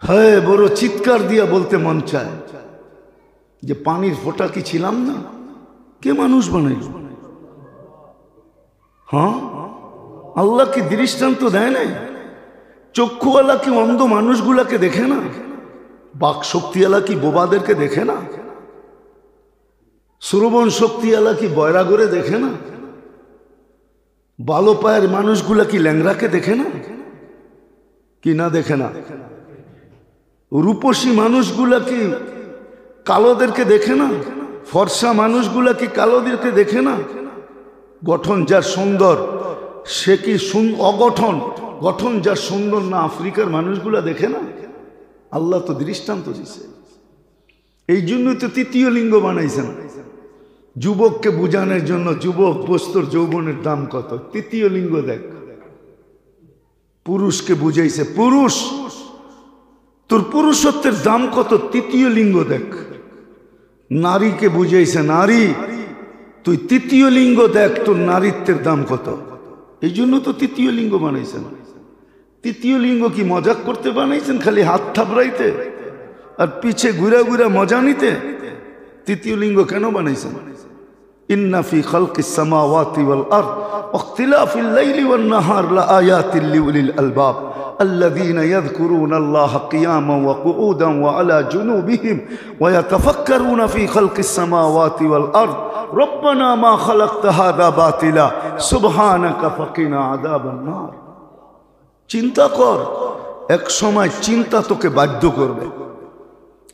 হ্যাঁ, বড় চিৎকার দিয়া বলতে মন চায় যে পানির ফোঁটা কি ছিলাম না? কে মানুষ বানাইল? হ্যাঁ, আল্লাহ কি দৃষ্টান্ত দেয় না? চক্ষুওয়ালা কি অন্ধ মানুষগুলাকে দেখে না? বাক শক্তিওয়ালা কি বোবাদেরকে দেখে না? শ্রবণ শক্তিওয়ালা কি বয়রাগরে দেখে না? বালো পায়ের মানুষগুলা কি ল্যাংরাকে দেখে না? কি না দেখে না? রূপসী মানুষগুলা কি কালোদেরকে দেখে না? ফর্সা মানুষগুলা কি কালোদেরকে দেখে না? গঠন যার সুন্দর সে কি অগঠন, গঠন যার সুন্দর না আফ্রিকার মানুষগুলা দেখে না? আল্লাহ তো দৃষ্টান্ত দিছে। এই জন্যই তো তৃতীয় লিঙ্গ বানাইছেন, যুবককে বুঝানোর জন্য। যুবক বস্তুর যৌবনের দাম কত, তৃতীয় লিঙ্গ দেখ। পুরুষকে বুঝাইছে, পুরুষ তোর পুরুষত্বের দাম কত, তৃতীয় লিঙ্গ দেখ। নারীকে বুঝাইছে, নারী তুই তৃতীয় লিঙ্গ দেখ, তোর নারীত্বের দাম কত। এই জন্য তো তৃতীয় লিঙ্গ বানাইছেন। তৃতীয় লিঙ্গ কি মজাক করতে বানাইছেন, খালি হাত থাপড়াইতে আর পিছে ঘুরা ঘুরা মজা নিতে? তৃতীয় লিঙ্গ কেন বানাইছেন? ইন্না ফি খালকিস সামাওয়াতি ওয়াল আরদ ওয়াখতিলাফিল লাইলি ওয়ান নাহার লাআয়াতিল লিউলিল আলবাব الذين يذكرون الله قياما وقعودا وعلى جنوبهم ويتفكرون في خلق السماوات والأرض ربنا ما خلقت هذا باطلا سبحانك فقنا عذاب النار। চিন্তা কর, এক সময় চিন্তা তোকে বাধ্য করবে।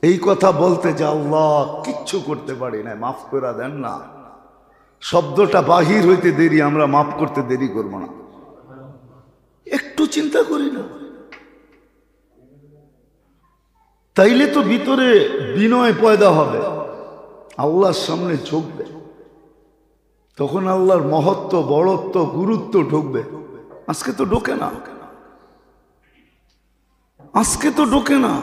এই কথা বলতে যে আল্লাহ কিচ্ছু করতে পারি না, মাফ করে দেন না, শব্দটা বাহির হইতে দেরি, আমরা মাফ করতে দেরি করব না। একটু চিন্তা করি না, তাইলে তো ভিতরে বিনয় পয়দা হবে, আল্লাহর সামনে ঝুঁকবে, তখন আল্লাহর মহত্ব, বড়ত্ব, গুরুত্ব ঢুকবে। আজকে তো ঢোকে না, আজকে তো ঢোকে না,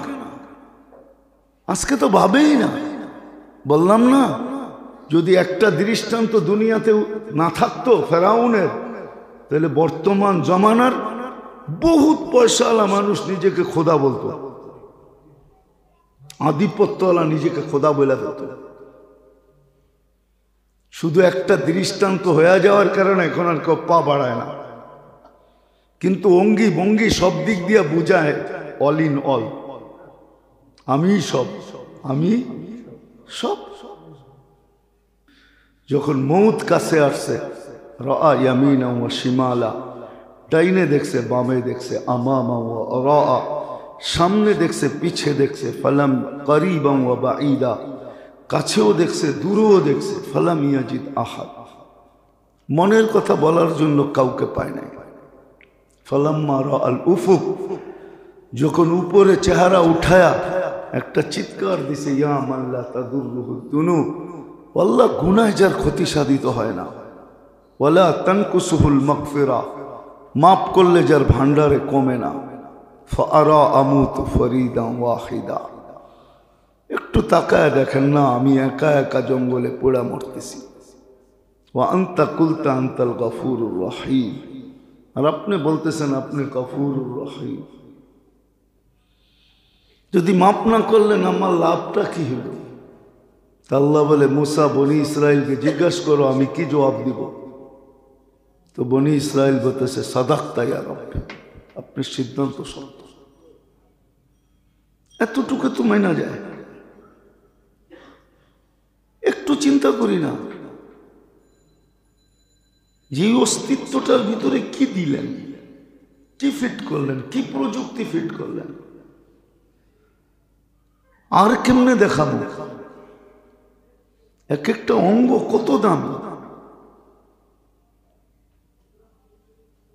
আজকে তো ভাবেই না। বললাম না, যদি একটা দৃষ্টান্ত দুনিয়াতে না থাকতো ফেরাউনের, তাহলে বর্তমান জমানার বহুত পয়সাওয়ালা মানুষ নিজেকে খোদা বলতো, আধিপত্যওয়ালা নিজেকে খোদা বলে দিত। শুধু একটা দৃষ্টান্ত হয়ে যাওয়ার কারণে এখন আর কেউ পা বাড়ায় না, কিন্তু অঙ্গি ভঙ্গি সব দিক দিয়ে বুঝায় অল ইন অল, আমি সব, আমি সব। যখন মৌত কাছে আসছে, রাআ ইয়ামিনা ওয়া শিমালা, ডাইনে দেখছে, বামে দেখছে, আমামা ওয়া রাআ, সামনে দেখছে, পিছে দেখছে, ফালাম করিবা ওয়া বাঈদা, কাছেও দেখছে, দূরেও দেখছে, ফালাম ইয়াজিদ আহাদ, মনের কথা বলার জন্য কাউকে পায় নাই। ফালাম্মা রাআল উফুক, যখন উপরে চেহারা উঠায়া একটা চিৎকার দিছে, ইয়া মান লা তাদুররুহু যুনুব, আল্লাহ গুনাহ যার ক্ষতি সাধিত হয় না, ওয়ালা তানকুসুহুল মাগফিরা, মাফ করলে যার ভান্ডারে কমে না, ফাআরা আমুতু ফরিদান ওয়াহিদা, একটু তাকায় দেখেন না, আমি একা একা জঙ্গলে পোড়া মরতেছি। ওয়া আনতা কুলতা আনতাল গফুরুর রহিম, আর আপনি বলতেছেন আপনি গফুরুর রহিম। যদি মাফ না করলেন আমার লাভটা কি হলো? আল্লাহ বলে, মুসা বনি ইসরাইলকে জিজ্ঞাসা করো আমি কি জবাব দিব। তো বনি ইসরাইল বলতেছে, সাদাক্তা ইয়া রব্বি, আপনি সিদ্ধান্ত সত্য। এতটুকু তো মানা যায়, একটু চিন্তা করি না, যে অস্তিত্বটার ভিতরে কি দিলেন, কি ফিট করলেন, কি প্রযুক্তি ফিট করলেন, আর কেমনে দেখাবো? এক একটা অঙ্গ কত দাম।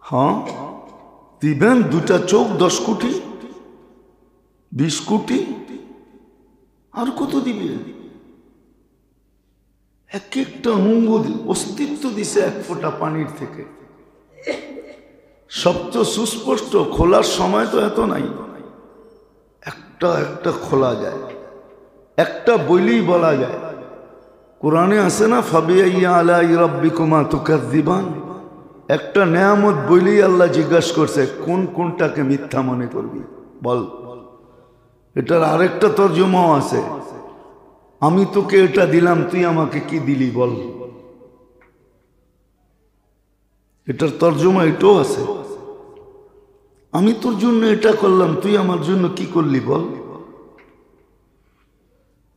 হ্যাঁ, দিবেন দুটা চোখ 10 কোটি 20 কোটি, আর কত দিবেন? এক একটা অঙ্গ অস্তিত্ব দিছে এক ফোঁটা পানির থেকে। সবচেয়ে সুস্পষ্ট, খোলার সময় তো এত নাই, একটা একটা খোলা যায়, একটা বইলেই বলা যায়। কোরআনে আছে না, ফাবিআইয়ি আলাই রাব্বিকুমা তুকাযযিবান, একটা নেয়ামত বইলেই আল্লাহ জিজ্ঞাসা করছে কোন কোনটাকে মিথ্যা মনে করবি, বল। এটার আরেকটা তর্জমাও আছে, আমি তোকে এটা দিলাম, তুই আমাকে কি দিলি বল। এটার তর্জমা এটাও আছে, আমি তোর জন্য এটা করলাম, তুই আমার জন্য কি করলি বল।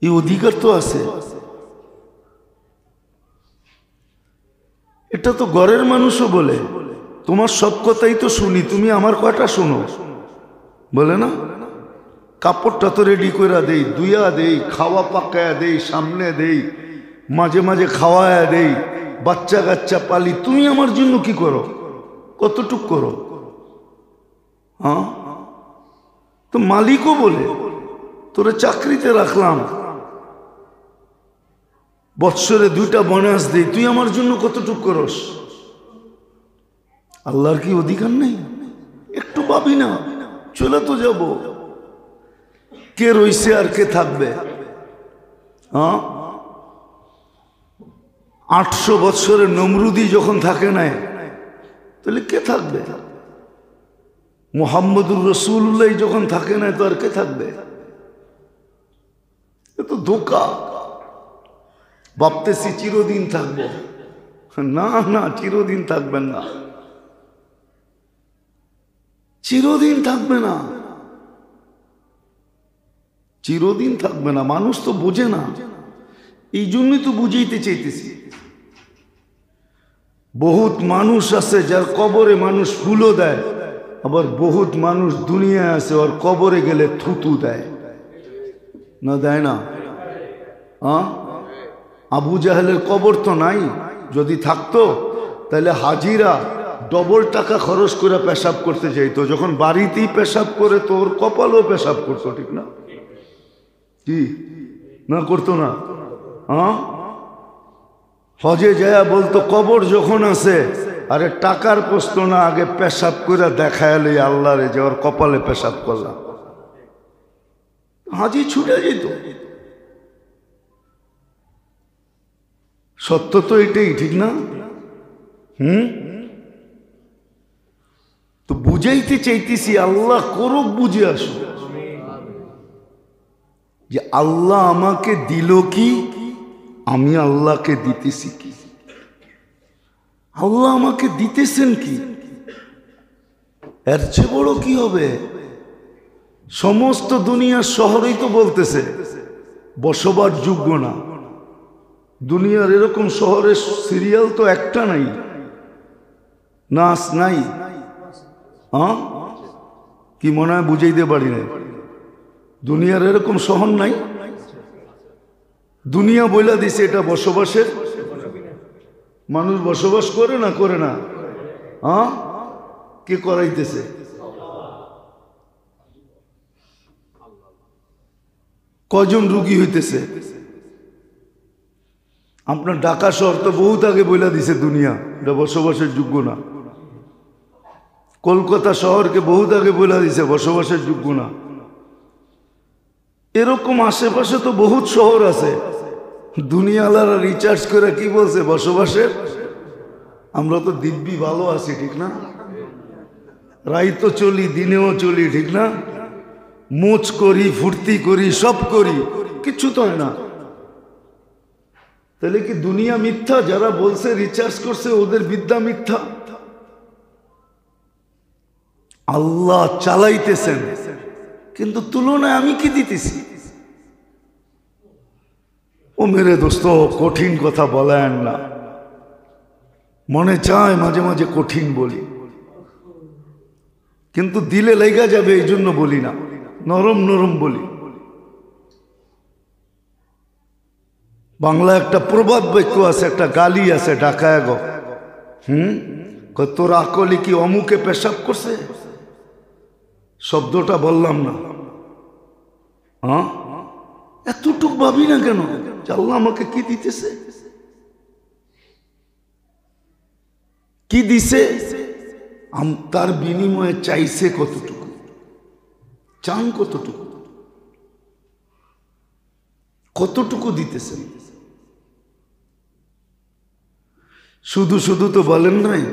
এই অধিকার তো আছে। এটা তো ঘরের মানুষও বলে, তোমার সব কথাই তো শুনি, তুমি আমার কয়টা শোনো, বলে না। কাপড়টা তো রেডি করে দেই, দুইয়া দেই, খাওয়া পাকায়া দেই, সামনে দেই, মাঝে মাঝে খাওয়ায়া দেই, বাচ্চা কাচ্চা পালি, তুমি আমার জন্য কি করো, কতটুক করো। হ্যাঁ, তো মালিকও বলে তোরে চাকরিতে রাখলাম, বৎসরে 2টা বোনাস দেই, তুই আমার জন্য কতটুক করস। আল্লাহর কি অধিকার নেই? একটু ভাবি না, চলে তো যাব, কে রইছে আর কে থাকবে। হ্যাঁ, 800 বৎসরের নমরুদি যখন থাকে নাই, তাহলে কে থাকবে? মুহাম্মদুর রাসূলুল্লাহ যখন থাকে নাই, তো আর কে থাকবে? এ তো ধোঁকা। ভাবতেছি চিরদিন থাকবো, না না, চিরদিন থাকবেন না, চিরদিন থাকবে না, চিরদিন থাকবে না। মানুষ তো বোঝে না, এই জন্যই তো বুঝাইতে চাইতেছি। বহুত মানুষ আছে যার কবরে মানুষ ফুলও দেয়, আবার বহুত মানুষ দুনিয়ায় আছে ওর কবরে গেলে থুতু দেয়, না দেয় না? আবু জাহেলের কবর তো নাই, যদি থাকতো তাহলে হাজিরা ডবল টাকা খরচ করে পেশাব করতে চাইতো, যখন বাড়িতেই পেশাব করে তো ওর কপালও পেশাব করতো, ঠিক না? কি না করতো না? হজে যায় বলতো কবর যখন আছে, আরে টাকার প্রশ্ন না, আগে পেশাব করে দেখাইলে আল্লাহরে যে ওর কপালে পেশাব করলাম, হাজি ছুটে যেত। সত্য তো এটাই, ঠিক না? তো বুঝাইতে চাইতেছি, আল্লাহ করুক, বুঝে আসো যে আল্লাহ আমাকে দিল কি, আমি আল্লাহকে দিতেছি কি, আল্লাহ আমাকে দিতেছেন কি, এর চেয়ে বড় কি হবে? সমস্ত দুনিয়ার শহরেই তো বলতেছে বসবার যোগ্য না। দুনিয়ার এরকম শহরের সিরিয়াল তো একটা নাই, নাচ নাই। কি মনে হয় বুঝাইতে পারি না? দুনিয়ার এরকম শহর নাই। দুনিয়া বইলা দিছে এটা বসবাসের, মানুষ বসবাস করে না, করে না? কে করাইতেছে? কজন রুগী হইতেছে? আপনার ঢাকা শহর তো বহুত আগে বইলা দিছে দুনিয়া এটা বসবাসের যোগ্য না। কলকাতা শহরকে বহুত আগে বইলা দিছে বসবাসের যোগ্য না। এরকম আশেপাশে তো বহুত শহর আছে, দুনিয়ালারা রিচার্জ করে কি বলছে বসবাসের। আমরা তো দিব্যি ভালো আছি, ঠিক না? রাইতো চলি, দিনেও চলি, ঠিক না? মোচ করি, ফুর্তি করি, সব করি, কিচ্ছু তো হয় না। তাহলে কি দুনিয়া মিথ্যা? যারা বলছে রিচার্জ করছে ওদের বিদ্যা মিথ্যা? আল্লাহ চালাইতেছেন, কিন্তু তুলনায় আমি কি দিতেছি? ও মেরে দোস্ত, কঠিন কথা বলেন না। মনে চায় মাঝে মাঝে কঠিন বলি, কিন্তু দিলে লেগা যাবে এই জন্য বলি না, নরম নরম বলি। বাংলা একটা প্রবাদ বাক্য আছে, একটা গালি আছে, ডাকায় গো। তোর আকলি কি অমুকে পেশাব করছে? শব্দটা বললাম না। এতটুক ভাবি না কেন আল্লাহ আমাকে কি দিতেছে, কি দিছে, তার বিনিময়ে চাইছে কতটুকু, চান কতটুকু, কতটুকু দিতেছে। শুধু শুধু তো বলেন নাই,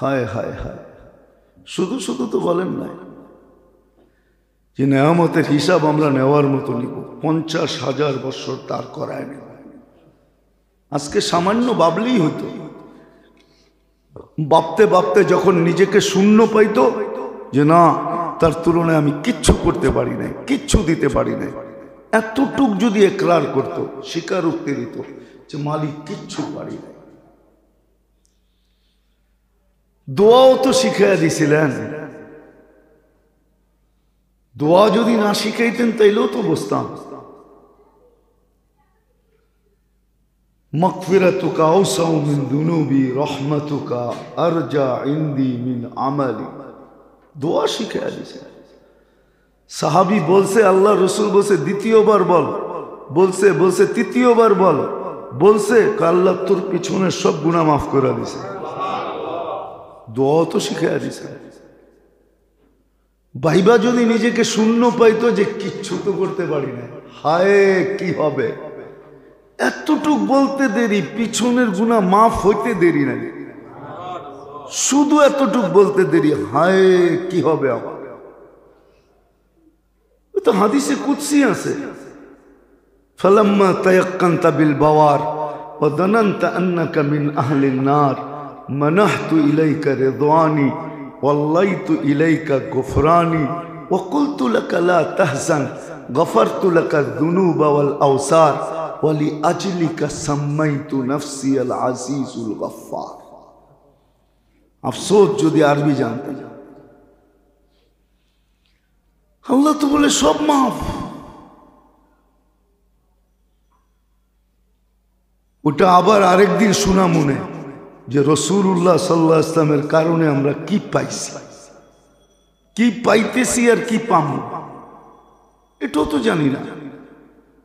হায় হায় হায়, শুধু শুধু তো বলেন নাই যে নেয়ামতের হিসাব আমরা নেওয়ার মতো নিব, 50,000 বছর তার করায় নেব। আজকে সামান্য ভাবলেই হতো, ভাবতে ভাবতে যখন নিজেকে শূন্য পাইতো যে না তার তুলনায় আমি কিচ্ছু করতে পারি নাই, কিচ্ছু দিতে পারি নাই, এতটুক যদি একরার করত, স্বীকারোক্তি দিত যে মালিক কিচ্ছু পারি নাই। দোয়াও তো শিখাইয়া দিছিলেন, দোয়া যদি না শিখাইতেন তাইলেও তো বসতাম। মাগফিরাতুকা আওসাউ মিন দুনুবি রহমাতুকা আরজা ইনদি মিন আমালি, দোয়া শিখাইয়া দিছে। সাহাবী বলছে, আল্লাহ রসুল বলছে দ্বিতীয়বার বল, বলছে বলছে তৃতীয়বার বল, বলছে আল্লাহ তোর পিছনের সব গুনাহ মাফ করে দিছে। দোয়া তো শিখাইয়া দিছে। ভাইবা যদি নিজেকে শূন্য পাইতো যে কিচ্ছু তো করতে পারি না, হায় কি হবে, এতটুক বলতে দেরি, পিছনের গুনাহ মাফ হইতে দেরি নাই, শুধু এতটুক বলতে দেরি, হায় কি হবে আমার। তো হাদিসে কুদসি আছে, ফালাম্মা তায়াক্কানতা বিল বাওয়ার ওয়া দানানতা আন্নাকা মিন আহলিন নার মানাহতু ইলাইকা রিদওয়ানি ওয়াল্লাইতু ইলাইকা গুফরানি ওয়া কুলতু লাকা লা তাহজান গফারতু লাকা যুনুবা ওয়াল আওসার ওয়া লিআজলিকা সাম্মাইতু নাফসি আল আজিজুল গফফার। আফসোস যদি আরবি জানতেন। আল্লাহ তো বলে সব মাফ। ওটা আবার আরেকদিন শোনা মনে যে রাসূলুল্লাহ সাল্লাল্লাহু আলাইহি ওয়াসাল্লামের কারণে আমরা কি পাইছি, কি পাইতেছি আর কি পাবো এটাও তো জানি না।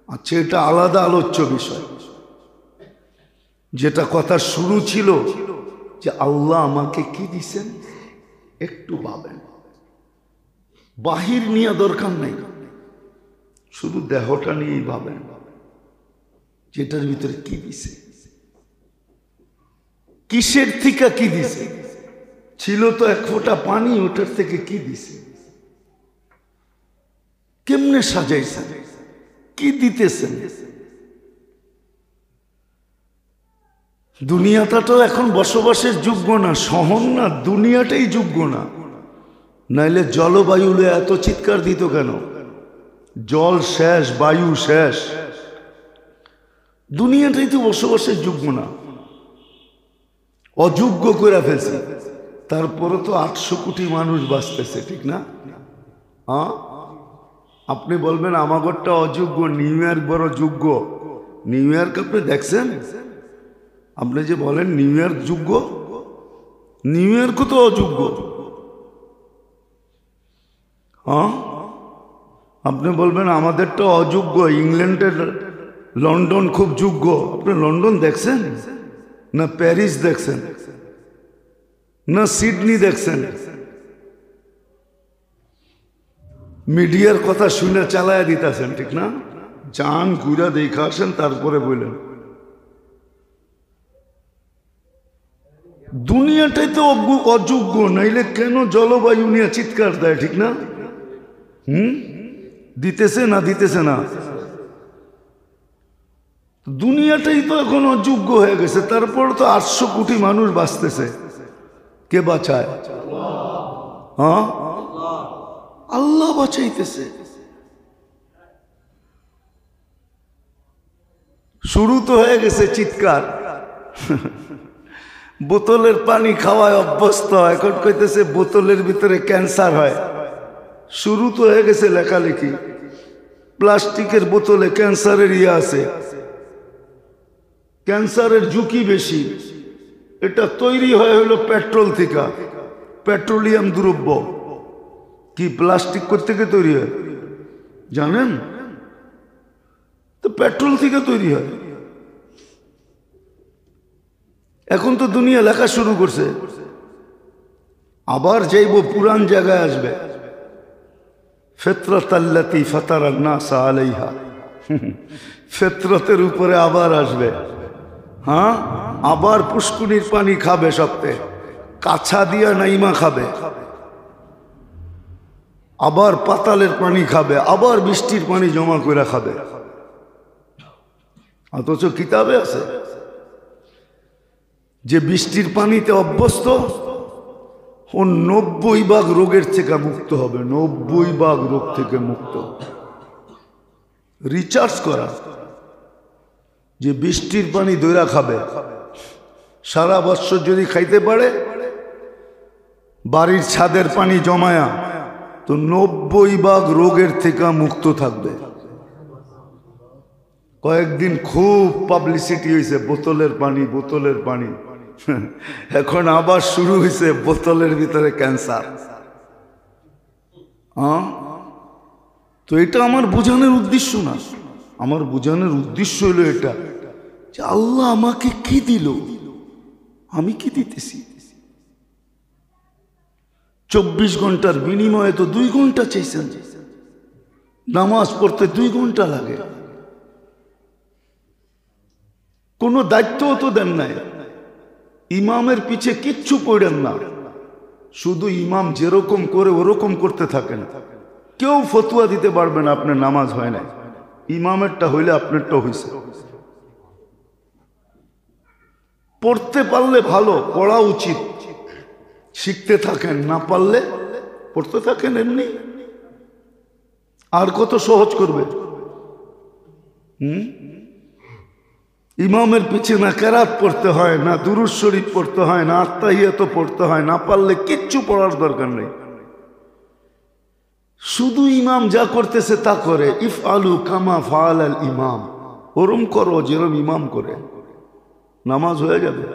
আচ্ছা, এটা আলাদা আলোচ্য বিষয়। যেটা কথা শুরু ছিল যে আল্লাহ আমাকে কি দিছেন একটু ভাবেন, বাহির নিয়ে দরকার নাই, শুধু দেহটা নিয়েই ভাবেন যেটার ভিতরে কি দিছে, কিসের থেকে কি দিছে। ছিল তো এক ফোঁটা পানি, ওটার থেকে কি দিছে, কেমনে সাজাইছেন, কি দিতেছেন। দুনিয়াটা তো এখন বসবাসের যোগ্য না, শহর না, দুনিয়াটাই যোগ্য না। নাইলে জলবায়ু এত চিৎকার দিত কেন? জল শেষ, বায়ু শেষ, দুনিয়াটাই তো বসবাসের যোগ্য না, অযোগ্য করে ফেলছে। তারপরে তো 800 কোটি মানুষ বাঁচতেছে, ঠিক না? হ্যাঁ, আপনি বলবেন আমাগরটা অযোগ্য, নিউ ইয়র্ক বড় যোগ্য। নিউ ইয়র্ক আপনি দেখছেন? আপনি যে বলেন নিউ ইয়র্ক যোগ্য, নিউ ইয়র্ক তো অযোগ্য। হ্যাঁ, আপনি বলবেন আমাদেরটা অযোগ্য, ইংল্যান্ডের লন্ডন খুব যোগ্য। আপনি লন্ডন দেখছেন না? প্যারিস দেখছেন না? সিডনি দেখছেন? মিডিয়ার কথা শুনে চালায় দিতেছেন, ঠিক না? যান ঘুরা দেখে আসেন, তারপরে বললেন দুনিয়াটাই তো অযোগ্য। নাইলে কেন জলবায়ু নিয়ে চিৎকার দেয়, ঠিক না? দিতেছে না? দিতেছে না? দুনিয়াটাই তো এখন অযোগ্য হয়ে গেছে, তারপর তো 800 কোটি মানুষ বাঁচতেছে। কে বাঁচায়? হ্যাঁ, আল্লাহ বাঁচাইতেছে। শুরু তো হয়ে গেছে চিৎকার, বোতলের পানি খাওয়ায় অভ্যস্ত, এখন কইতেছে বোতলের ভিতরে ক্যান্সার হয়। শুরু তো হয়ে গেছে লেখালেখি, প্লাস্টিকের বোতলে ক্যান্সারের আছে, ক্যান্সারের ঝুঁকি বেশি। এটা তৈরি হয় হলো পেট্রোল থেকে, পেট্রোলিয়াম দ্রব্য। কি প্লাস্টিক করতে থেকে তৈরি হয় জানেন? তো পেট্রোল থেকে তৈরি হয়। এখন তো দুনিয়া লেখা শুরু করছে, আবার যাইব পুরান জায়গায় আসবে। ফিতরাতাল্লাতী ফাতারান নাস আলাইহা, ফিতরতের উপরে আবার আসবে। হ্যাঁ, আবার পুষ্কুনির পানি খাবে, সপ্তাহে কাছা দিয়া নাইমা খাবে। আবার পাতালের পানি খাবে, আবার বৃষ্টির পানি জমা করে খাবে। অথচ কিতাবে আছে যে বৃষ্টির পানিতে অভ্যস্ত ও 90 রোগের থেকে মুক্ত হবে। 90 রোগ থেকে মুক্ত। রিচার্জ করা, যে বৃষ্টির পানি দইরা খাবে, সারা বছর যদি খাইতে পারে, বাড়ির ছাদের পানি জমায়া, তো 90 রোগের থেকে মুক্ত থাকবে। কয়েকদিন খুব পাবলিসিটি হয়েছে, বোতলের পানি, বোতলের পানি। এখন আবার শুরু হয়েছে বোতলের ভিতরে ক্যান্সার। তো এটা আমার বোঝানোর উদ্দেশ্য না। আমার বোঝানোর উদ্দেশ্য হলো এটা যে আল্লাহ আমাকে কি দিল, আমি কি দিতেছি। 24 ঘন্টার বিনিময়ে তো 2 ঘন্টা চাইছেন। নামাজ পড়তে 2 ঘন্টা লাগে, কোনো দায়িত্বও তো দেন নাই। ইমামের পিছে কিচ্ছু পড়েন না, শুধু ইমাম যেরকম করে ওরকম করতে থাকেন। কেউ ফতুয়া দিতে পারবে না আপনার নামাজ হয় না। ইমামেরটা হইলে আপনারটা হইছে। পড়তে পারলে ভালো, পড়া উচিত, শিখতে থাকেন। না পারলে পড়তে থাকেন এমনি। আর কত সহজ করবে। ইমামের পিছে না কেরাত পড়তে হয়, না দুরূদ শরীফ পড়তে হয়, না আত্তাহিয়াত পড়তে হয়। না পারলে কিচ্ছু পড়ার দরকার নেই, শুধু ইমাম যা করতেছে তা করে। ইফআলু কামা ফাআলাল ইমাম, ওরম করো যেরম ইমাম করে, নামাজ হয়ে যাবে।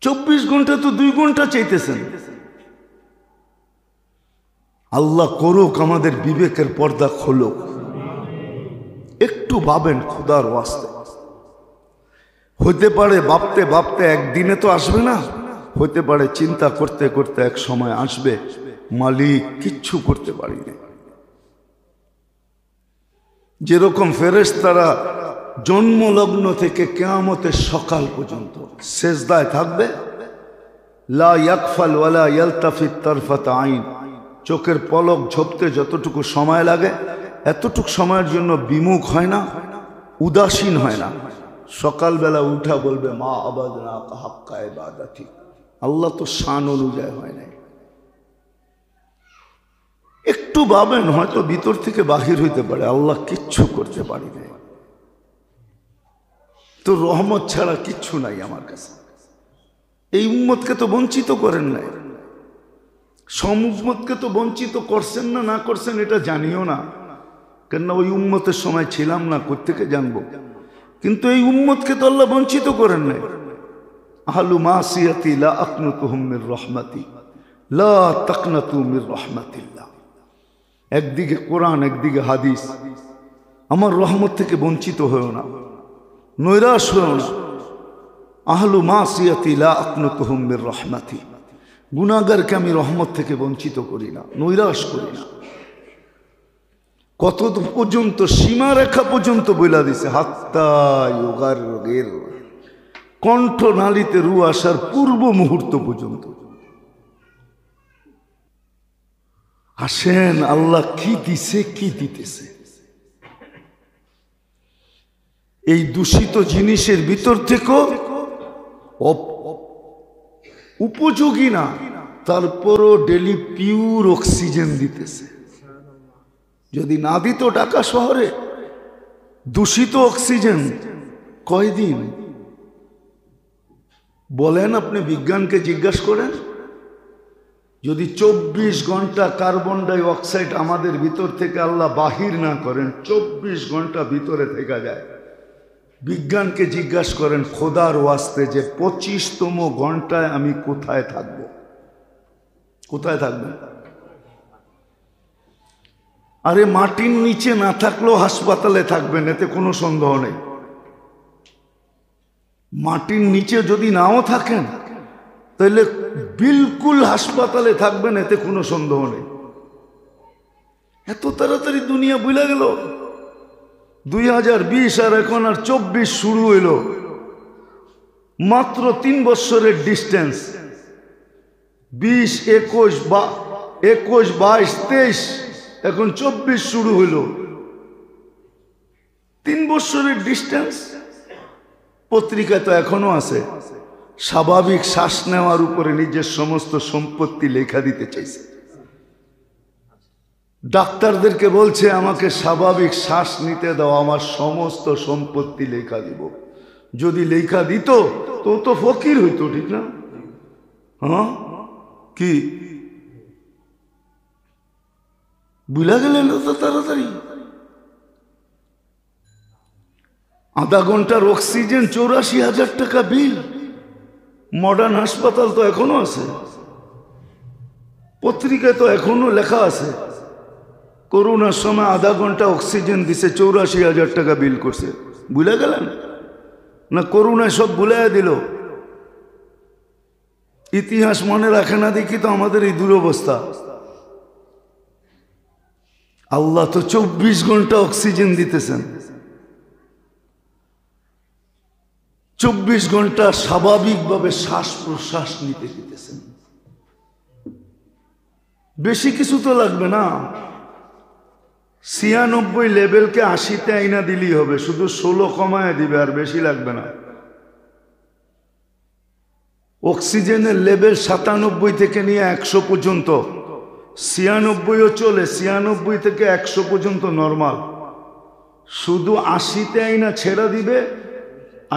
24 ঘন্টা তো 2 ঘন্টা চাইতেছেন। আল্লাহ করুক আমাদের বিবেকের পর্দা খোলক। একটু ভাবেন খোদার ওয়াস্তে। হইতে পারে ভাবতে ভাবতে একদিনে তো আসবে না, হইতে পারে চিন্তা করতে করতে এক সময় আসবে, মালিক কিচ্ছু করতে পারি না। যেরকম ফেরেশতারা জন্মলগ্ন থেকে কিয়ামতের সকাল পর্যন্ত সেজদায় থাকবে, লা ইয়াকফাল ওয়ালা ইয়ালতাফিত তারফাত আইন, চোখের পলক ঝপতে যতটুকু সময় লাগে এতটুকু সময়ের জন্য বিমুখ হয় না, উদাসীন হয় না। সকালবেলা উঠা বলবে মা আবাদনা হাক্কা ইবাদাতি, আল্লাহ তো শান অনুযায়ী হয় নাই। একটু ভাবেন, হয়তো ভিতর থেকে বাহির হইতে পারে আল্লাহ কিচ্ছু করতে পারি নাই, তো রহমত ছাড়া কিচ্ছু নাই আমার কাছে। এই উম্মতকে তো বঞ্চিত করেন নাই, সম উম্মতকে তো বঞ্চিত করছেন না, না করছেন এটা জানিও না, কেননা ওই উম্মতের সময় ছিলাম না, কোত্থেকে জানবো। কিন্তু এই উম্মতকে তো আল্লাহ বঞ্চিত করেন নাই। আহলু মাসিয়াতি লা আকনুতুহুম মির রাহমাতি লা তাকনাতু মির রাহমাতিল্লাহ। একদিকে কোরআন, একদিকে হাদিস। আমার রহমত থেকে বঞ্চিত হয়েও না, নৈরাশ হয়েও না। আহলু মাসিয়াতি লা আকনুতুহুম মির রাহমাতি, গুনাহগারকে আমি রহমত থেকে বঞ্চিত করি না, নৈরাশ করি না। কত পর্যন্ত, সীমারেখা পর্যন্ত বইলা দিছে, হাত্তা ইউগারগির, কণ্ঠ নালীতে রু আসার পূর্ব মুহূর্ত পর্যন্ত। আসেন আল্লাহ কি দিছে, কি দিতেছে। এই দূষিত জিনিসের ভিতর থেকেও উপযোগী না, তারপরও ডেলি পিওর অক্সিজেন দিতেছে। যদি না দিত ঢাকা শহরে দূষিত অক্সিজেন কয়দিন বলেন? আপনি বিজ্ঞানকে জিজ্ঞাসা করেন, যদি 24 ঘন্টা কার্বন ডাই অক্সাইড আমাদের ভিতর থেকে আল্লাহ বাহির না করেন, 24 ঘন্টা ভিতরে থেকে যায়, বিজ্ঞানকে জিজ্ঞাসা করেন খোদার ওয়াস্তে যে 25তম ঘন্টায় আমি কোথায় থাকব? কোথায় থাকবেন? আরে মাটির নিচে না থাকলেও হাসপাতালে থাকবেন, এতে কোনো সন্দেহ নেই। মাটির নিচে যদি নাও থাকেন তাহলে বিলকুল হাসপাতালে থাকবেন, এতে কোনো সন্দেহ নেই। এত তাড়াতাড়ি দুনিয়া ভুলে গেল। 2020 আর এখন আর 24 শুরু হইল, মাত্র 3 বছরের ডিস্টেন্স। 20, 21, 22, 23, এখন 24 শুরু হলো। 3 বছরের ডিস্টেন্স। পত্রিকায় তো এখনো আছে, স্বাভাবিক শ্বাস নেওয়ার উপরে নিজের সমস্ত সম্পত্তি লেখা দিতে চাইছে। ডাক্তারদেরকে বলছে আমাকে স্বাভাবিক শ্বাস নিতে দাও, আমার সমস্ত সম্পত্তি লেখা দিব। যদি লেখা দিত তো তো ফকির হইতো, ঠিক না? হ্যাঁ, কি বুঝা গেলেন তো তাড়াতাড়ি? আধা ঘন্টার অক্সিজেন 84,000 টাকা বিল। মডার্ন হাসপাতাল তো এখনো আছে, পত্রিকায় তো এখনো লেখা আছে, করোনার সময় আধা ঘন্টা অক্সিজেন দিছে, 84,000 টাকা বিল করছে। ভুলে গেলেন না? করোনায় সব ভুলাই দিল। ইতিহাস মনে রাখে না দেখি তো আমাদের এই দুরবস্থা। আল্লাহ তো 24 ঘন্টা অক্সিজেন দিতেছেন, 24 ঘন্টা স্বাভাবিকভাবে শ্বাস প্রশ্বাস নিতে দিতেছেন। বেশি কিছু তো লাগবে না। 96 লেভেলকে 80-তে আইনা দিলেই হবে, শুধু 16 কমায় দিবে, আর বেশি লাগবে না। অক্সিজেনের লেভেল 97 থেকে নিয়ে 100 পর্যন্ত, 96ও চলে, 96 থেকে 100 পর্যন্ত নরমাল। শুধু 80-তে আইনা ছেড়া দিবে,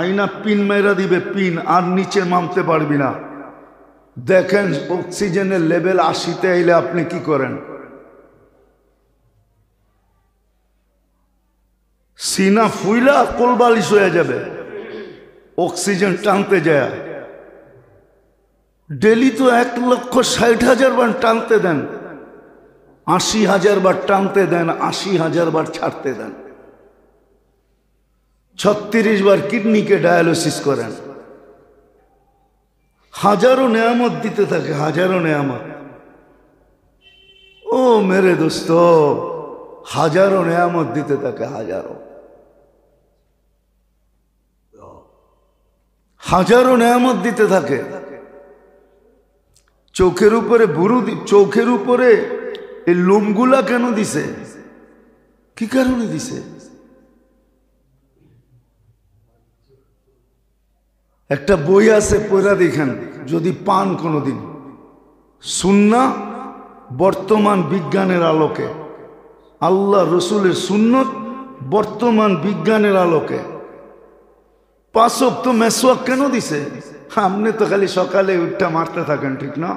আইনা পিন মেরা দিবে, পিন, আর নিচে নামতে পারবি না। দেখেন অক্সিজেনের লেভেল 80-তে আইলে আপনি কি করেন? সিনা ফুইলা কোলবালিশ হয়ে যাবে অক্সিজেন টানতে যায়। ডেলি তো 1,60,000 বার টানতে দেন, 80,000 বার টানতে দেন, 80,000 বার ছাড়তে দেন। 36 বার কিডনিকে ডায়ালিসিস করেন। হাজারো নেয়ামত দিতে থাকে, হাজারো নেয়ামত। ও মেরে দোস্ত, হাজারো নেয়ামত দিতে থাকে, হাজারো হাজারো নেয়ামত দিতে থাকে। চোখের উপরে বুরু, চোখের উপরে এই লোমগুলা কেন দিছে? কি কারণে দিছে? একটা বই আছে, পড়া দেখেন যদি পান কোনোদিন। সুন্নাহ বর্তমান বিজ্ঞানের আলোকে, আল্লাহ রসুলের সুন্নত বর্তমান বিজ্ঞানের আলোকে। 5 ওয়াক্ত মেসওয়াক কেন দিছে? আপনি তো খালি সকালে উঠটা মারতে থাকেন, ঠিক না?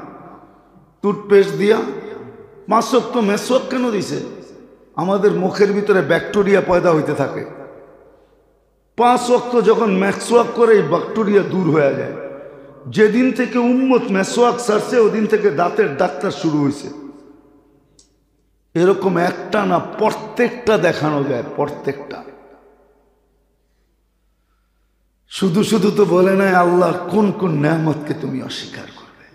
টুথপেস্ট দিয়া 5 ওয়াক্ত মেসওয়াক কেন দিছে? আমাদের মুখের ভিতরে ব্যাকটেরিয়া পয়দা হইতে থাকে। 5 ওয়াক্ত যখন মেসওয়াক করে এই ব্যাকটেরিয়া দূর হয়ে যায়। যেদিন থেকে উম্মত মেসওয়াক ছাড়ছে ওদিন থেকে দাঁতের ডাক্তার শুরু হয়েছে। এরকম একটা না, প্রত্যেকটা দেখানো যায়, প্রত্যেকটা। শুধু শুধু তো বলে নাই আল্লাহর কোন কোন নেয়ামতকে তুমি অস্বীকার করবে।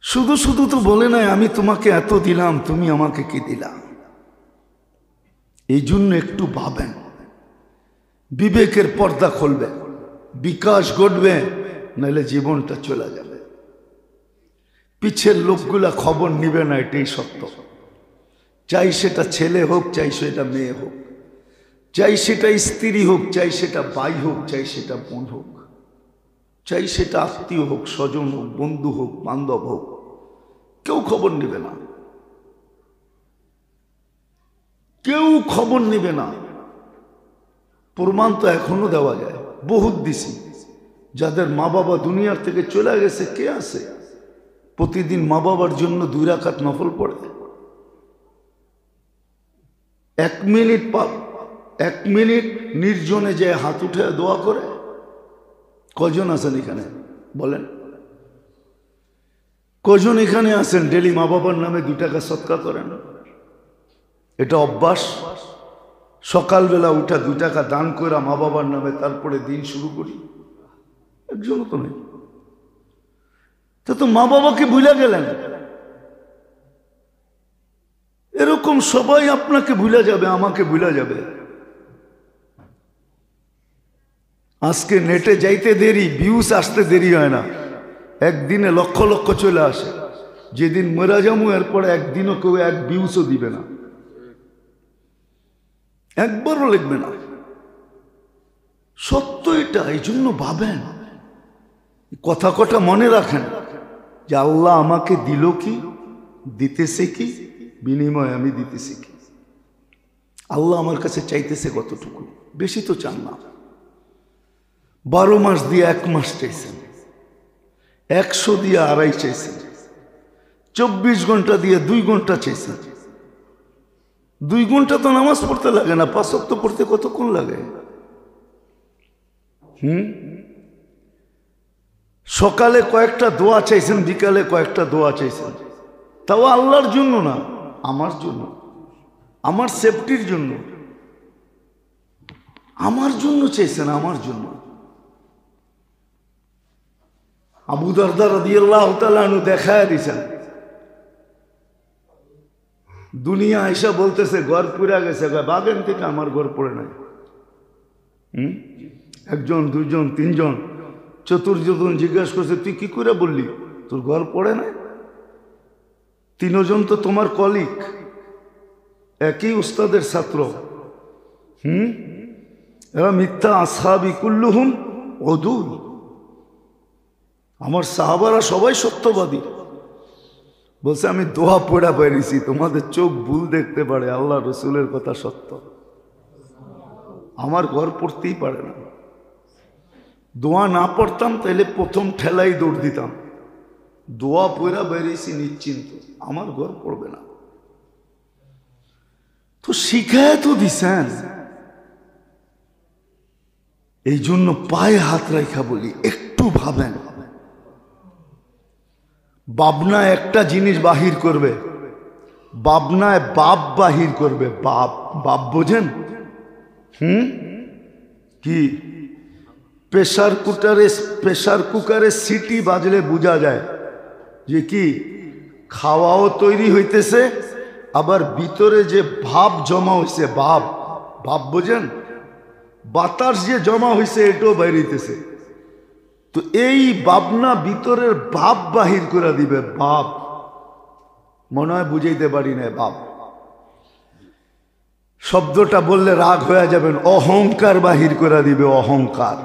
শুধু শুধু তো বলে নাই আমি তোমাকে এত দিলাম, তুমি আমাকে কি দিলাম। এই জন্য একটু ভাবেন, বিবেকের পর্দা খুলবে, বিকাশ ঘটবে, নাহলে জীবনটা চলে যাবে। পিছের লোকগুলা খবর নিবে না, এটাই সত্য। চাই সেটা ছেলে হোক, চাই সেটা মেয়ে হোক, চাই সেটা স্ত্রী হোক, চাই সেটা ভাই হোক, চাই সেটা বোন হোক, চাই সেটা আত্মীয় হোক, স্বজন হোক, বন্ধু হোক, বান্ধব হোক, কেউ খবর নিবে না, কেউ খবর নিবে না। প্রমাণ তো এখনো দেওয়া যায়, বহুত দিছি। যাদের মা বাবা দুনিয়ার থেকে চলে গেছে, কে আছে প্রতিদিন মা বাবার জন্য 2 রাকাত নফল পড়ে? 1 মিনিট নির্জনে যে হাত উঠে দোয়া করে? কজন আছেন এখানে বলেন? কজন এখানে আছেন ডেলি মা বাবার নামে 2 টাকা সদকা করেন? এটা অভ্যাস। সকালবেলা উঠা 2 টাকা দান করে মা বাবার নামে তারপরে দিন শুরু করি? একজনও তো নেই। তো মা বাবাকে ভুলে গেলেন। এরকম সবাই আপনাকে ভুলে যাবে, আমাকে ভুলে যাবে। আজকে নেটে যাইতে দেরি, ভিউজ আসতে দেরি হয় না, একদিনে লক্ষ লক্ষ চলে আসে। যেদিন মরা যাবো এরপরে একদিনও কেউ এক ভিউজও দিবে না, একবারও লিখবে না। সত্য এটা। এই জন্য ভাবেন, কথা কটা মনে রাখেন যে আল্লাহ আমাকে দিল কি, দিতেছে কি, বিনিময় আমি দিতেছি কি। আল্লাহ আমার কাছে চাইতেছে কতটুকু, বেশি তো চান না। 12 মাস দিয়ে 1 মাস চাইছেন, 100 দিয়ে 2.5 চাইছেন, 24 ঘন্টা দিয়ে 2 ঘন্টা চাইছেন। 2 ঘন্টা তো নামাজ পড়তে লাগে না, 5 ওয়াক্ত পড়তে কতক্ষণ লাগে? সকালে কয়েকটা দোয়া চাইছেন, বিকালে কয়েকটা দোয়া চাইছেন, তাও আল্লাহর জন্য না, আমার জন্য, আমার সেফটির জন্য, আমার জন্য চাইছেন, আমার জন্য। আবু দারদা রাদিয়াল্লাহু তাআলা আনহু দেখায় দিছেন, দুনিয়া আয়েশা বলতেছে ঘর পুরা গেছে, বাগেন থেকে আমার ঘর পড়ে নাই। 1 জন 2 জন 3 জন 4 জন জিজ্ঞাসা করছে তুই কি করে বললি তোর ঘর পড়ে নাই? 3 জন তো তোমার কলিগ, একই উস্তাদের ছাত্র। এরা মিথ্যা, আসহাবি কুল্লুহুম উদুল। আমার সাহাবারা সবাই সত্যবাদী। বলছে আমি দোয়া পড়া পেরেছি, তোমাদের চোখ ভুল দেখতে পারে, আল্লাহ রসুলের কথা সত্য। আমার ঘর পড়তেই পারে না। দোয়া না পড়তাম তাহলে প্রথম ঠেলাই দৌড় দিতাম। দোয়া পড়া বেরিয়েছি নিশ্চিন্ত, আমার ঘর পড়বে না। তো শিখায় তো দিছেন, এই জন্য পায়ে হাত রাখা বলি, একটু ভাবেন। বাবনায় একটা জিনিস বাহির করবে, বাবনায় বাপ বাহির করবে, বাপ। বাপ বোঝেন? কি? প্রেসার কুকারে সিটি বাজলে বোঝা যায় যে কি খাওয়াও তৈরি হইতেছে, আবার ভিতরে যে ভাব জমা হয়েছে, ভাব বোঝেন? বাতাস যে জমা হয়েছে এটাও বাইরেছে। তো এই বাবনা ভিতরের ভাব বাহির করে দিবে, ভাব। মনে হয় বুঝাইতে পারি না। ভাব শব্দটা বললে রাগ হয়ে যাবেন, অহংকার বাহির করে দিবে, অহংকার।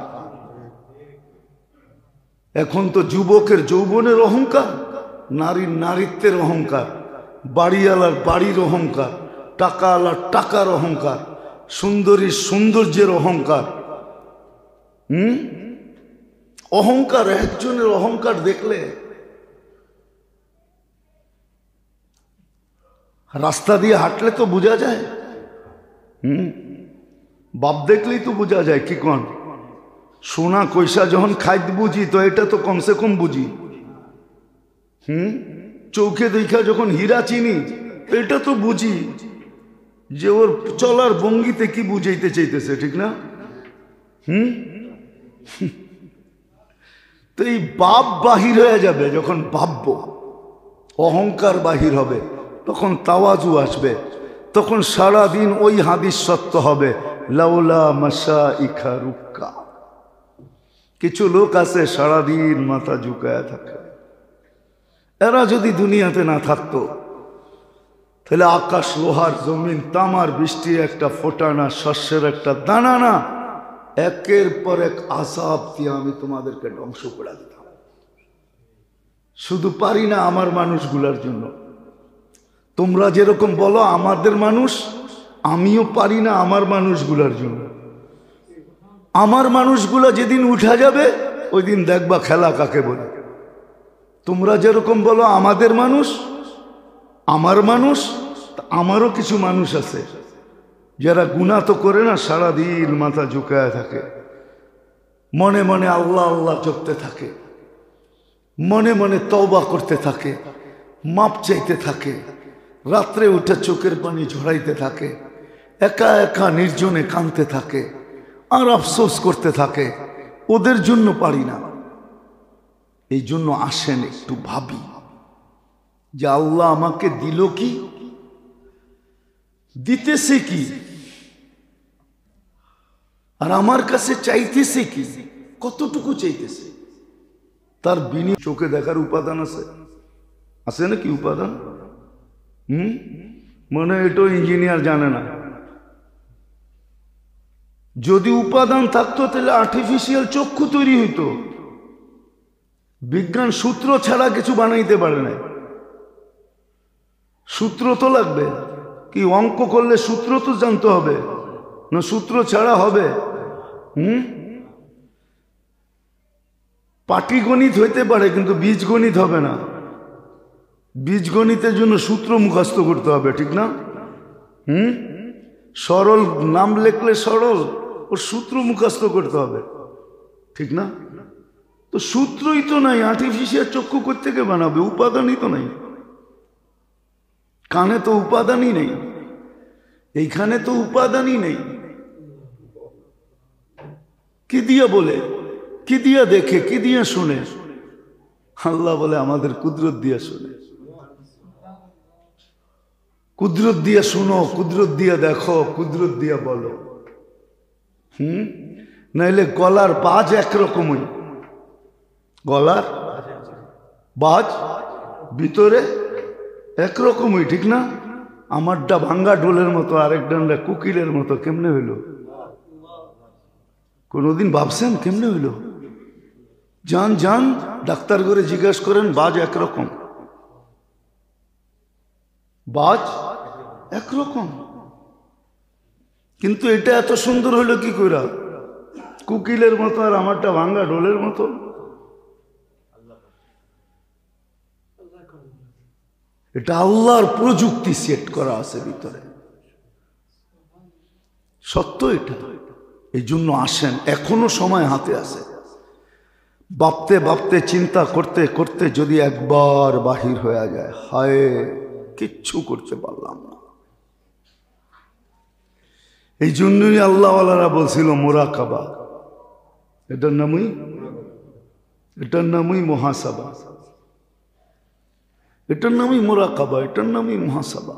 এখন তো যুবকের যৌবনের অহংকার, নারীর নারীত্বের অহংকার, বাড়িওয়ালার বাড়ির অহংকার, টাকাওয়ালার টাকার অহংকার, সুন্দরীর সৌন্দর্যের অহংকার। অহংকার, একজনের অহংকার দেখলে রাস্তা দিয়ে হাঁটলে তো বোঝা যায়। বাপ দেখলেই তো বোঝা যায়। কি কোন সোনা কইসা যখন খাইতে বুঝি, তো এটা তো কমসে কম বুঝি। চৌকে দেখা যখন হীরা চিনি, এটা তো বুঝি যে ওর চলার ভঙ্গিতে কি বুঝাইতে চাইতেছে, ঠিক না? তো এই বাপ বাহির হয়ে যাবে যখন ভাববো, অহংকার বাহির হবে, তখন তাওয়াজু আসবে, তখন সারাদিন ওই হাদিস সত্য হবে, লাউলা মাশাইখা রুক্কা। কিছু লোক আছে সারাদিন মাথা ঝুঁকায় থাকে, এরা যদি দুনিয়াতে না থাকতো তাহলে আকাশ লোহার, জমিন তামার, বৃষ্টির একটা ফোঁটা না, শস্যের একটা দানা না, একের পর এক আযাব দিয়ে আমি তোমাদেরকে ধ্বংস করে দিতাম। শুধু পারি না আমার মানুষগুলার জন্য। তোমরা যেরকম বলো আমাদের মানুষ, আমিও পারি না আমার মানুষগুলার জন্য। আমার মানুষগুলা যেদিন উঠা যাবে ওই দিন দেখবা খেলা কাকে বলে। তোমরা যেরকম বলো আমাদের মানুষ, আমার মানুষ, আমারও কিছু মানুষ আছে যারা গুনাহ তো করে না, সারাদিন মাথা ঝুঁকায় থাকে, মনে মনে আল্লাহ আল্লাহ জপতে থাকে, মনে মনে তওবা করতে থাকে, মাপ চাইতে থাকে, রাত্রে উঠে চোখের পানি ঝরাইতে থাকে, একা একা নির্জনে কাঁদতে থাকে, আর আফসোস করতে থাকে, ওদের জন্য পারি না। এই জন্য আসেন একটু ভাবি যে আল্লাহ আমাকে দিল কি, দিতেছে কি, আর আমার কাছে চাইতেছে কি, কতটুকু চাইতেছে, তার বিনি চোখে দেখার উপাদান আছে, আছে নাকি উপাদান? মনে হয় এটাও ইঞ্জিনিয়ার জানে না। যদি উপাদান থাকতো তাহলে আর্টিফিশিয়াল চক্ষু তৈরি হইতো। বিজ্ঞান সূত্র ছাড়া কিছু বানাইতে পারে না। সূত্র তো লাগবে, কি অঙ্ক করলে সূত্র তো জানতে হবে না, সূত্র ছাড়া হবে? পাটিগণিত হইতে পারে কিন্তু বীজগণিত হবে না। বীজগণিতের জন্য সূত্র মুখস্থ করতে হবে, ঠিক না? সরল নাম লেখলে সরল, ওর সূত্র মুখস্থ করতে হবে, ঠিক না? তো সূত্রই তো নাই, আর্টিফিশিয়াল চক্ষু কোত্থেকে বানাবে? উপাদানই তো নাই। কানে তো উপাদানই নেই, এইখানে তো উপাদানই নেই। কি দিয়া বলে, কি দিয়া দেখে, কি দিয়া শুনে? আল্লাহ বলে আমাদের কুদরত দিয়া শুনে। কুদরত দিয়া শুনো, কুদরত দিয়া দেখো, কুদরত দিয়া বলো। নাইলে গলার বাজ একরকমই, গলার বাজ ভিতরে একরকমই, ঠিক না? আমারটা ভাঙ্গা ঢোলের মতো, আরেক ডান্ডা কুকিলের মতো। কেমনে হইল? কোনদিন ভাবছেন কেমনে হইল? যান যান ডাক্তার করে জিজ্ঞাসা করেন, বাজ একরকম, বাজ একরকম। কিন্তু এটা এত সুন্দর হইলো কি করে? কুকিলের মতো আর আমারটা ভাঙ্গা ঢোলের মতো। এটা আল্লাহর প্রযুক্তি সেট করা আছে ভিতরে, সত্য এটা। এই জন্য আসেন, এখনো সময় হাতে আছে। ভাবতে ভাবতে চিন্তা করতে করতে যদি একবার বাহির হয়ে যায়, হায় কিচ্ছু করতে পারলাম না। এই জন্যই আল্লাহওয়ালারা বলছিল মুরাকাবা। এটার নামই মুহাসাবা, এটার নামই মুরাকাবা, এটার নামই মুহাসাবা।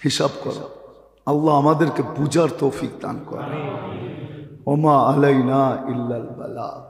হিসাব করা। আল্লাহ আমাদেরকে বুঝার তৌফিক দান করে। ওমা আলাইনা ইল্লাল বালাগ।